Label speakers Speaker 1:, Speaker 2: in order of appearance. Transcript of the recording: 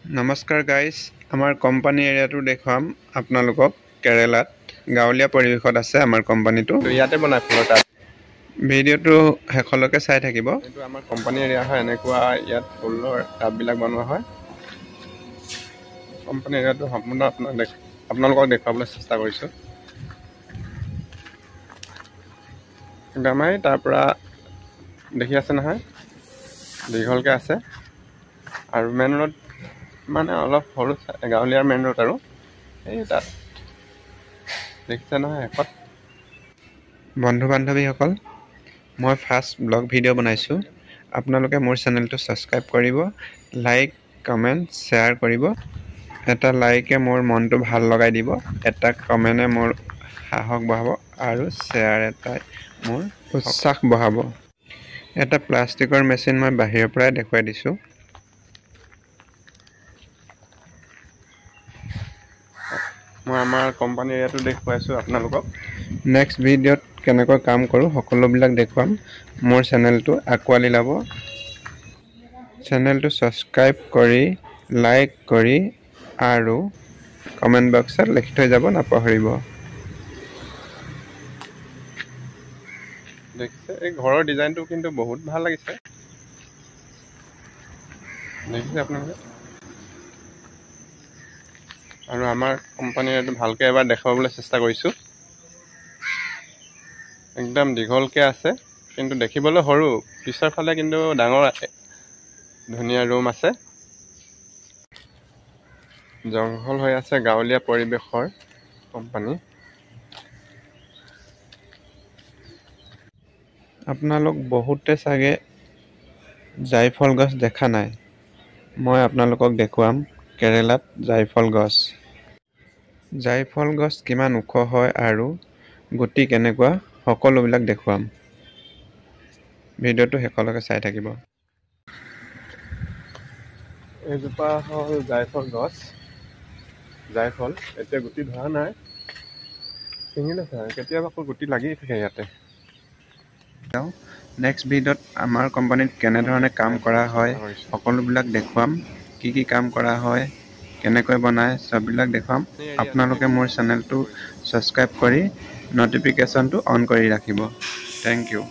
Speaker 1: নমস্কাৰ গাইজ, আমাৰ কোম্পানী এৰিয়াটো দেখুৱাম আপোনালোকক। কেৰেলাত গাঁৱলীয়া পৰিৱেশত আছে আমাৰ কোম্পানীটো।
Speaker 2: ইয়াতে বনাই ফুলৰ টাব।
Speaker 1: ভিডিঅ'টো শেষলৈকে চাই থাকিব।
Speaker 2: এইটো আমাৰ কোম্পানী এৰিয়া হয়, এনেকুৱা ইয়াত ফুলৰ টাববিলাক বনোৱা হয়। কোম্পানী এৰিয়াটো সম্পূৰ্ণ আপোনালোকক দেখুৱাবলৈ চেষ্টা কৰিছোঁ। একদমেই তাৰ পৰা দেখি আছে নহয়, দীঘলকৈ আছে আৰু মেইন ৰোড মানে অলপ সৰু গাঁৱলীয়া মেইন ৰোড আৰু এই তাত দেখিছে নহয় শেষত।
Speaker 1: বন্ধু বান্ধৱীসকল, মই ফাৰ্ষ্ট ব্লগ ভিডিঅ' বনাইছোঁ। আপোনালোকে মোৰ চেনেলটো ছাবস্ক্ৰাইব কৰিব, লাইক কমেণ্ট শ্বেয়াৰ কৰিব। এটা লাইকে মোৰ মনটো ভাল লগাই দিব, এটা কমেণ্টে মোৰ সাহস বঢ়াব আৰু শ্বেয়াৰ এটাই মোৰ উৎসাহ বঢ়াব। এটা প্লাষ্টিকৰ মেচিন মই বাহিৰৰ পৰাই দেখুৱাই দিছোঁ।
Speaker 2: মই আমাৰ কোম্পানী এৰিয়াটো দেখুৱাইছোঁ আপোনালোকক।
Speaker 1: নেক্সট ভিডিঅ'ত কেনেকৈ কাম কৰোঁ সকলোবিলাক দেখুৱাম। মোৰ চেনেলটো আঁকোৱালি ল'ব। চেনেলটো ছাবস্ক্ৰাইব কৰি লাইক কৰি আৰু কমেণ্ট বক্সত লিখি থৈ যাব নাপাহৰিব।
Speaker 2: দেখিছে এই ঘৰৰ ডিজাইনটো কিন্তু বহুত ভাল লাগিছে, দেখিছে আপোনালোকে। আৰু আমাৰ কোম্পানীৰ এইটো ভালকৈ এবাৰ দেখুৱাবলৈ চেষ্টা কৰিছোঁ। একদম দীঘলকৈ আছে কিন্তু দেখিবলৈ সৰু, পিছৰ ফালে কিন্তু ডাঙৰ ধুনীয়া ৰুম আছে। জংঘল হৈ আছে, গাঁৱলীয়া পৰিৱেশৰ কোম্পানী।
Speaker 1: আপোনালোক বহুতে চাগে জাইফল গছ দেখা নাই। মই আপোনালোকক দেখুৱাম কেৰেলাত জাইফল গছ। জাইফল গছ কিমান ওখ হয় আৰু গুটি কেনেকুৱা সকলোবিলাক দেখুৱাম। ভিডিঅ'টো শেষলৈকে চাই থাকিব।
Speaker 2: এইজোপা হ'ল জাইফল গছ। জাইফল এতিয়া গুটি ধৰা নাই, ছিঙি লৈছে আৰু কেতিয়াবা আকৌ গুটি লাগি থাকে ইয়াতে।
Speaker 1: নেক্সট ভিডিঅ'ত আমাৰ কোম্পানীত কেনেধৰণে কাম কৰা হয় সকলোবিলাক দেখুৱাম। কি কি কাম কৰা হয়, কেনেকৈ বনায় চববিলাক দেখুৱাম। আপোনালোকে মোৰ চেনেলটো ছাবস্ক্ৰাইব কৰি ন'টিফিকেশ্যনটো অন কৰি ৰাখিব। Thank U.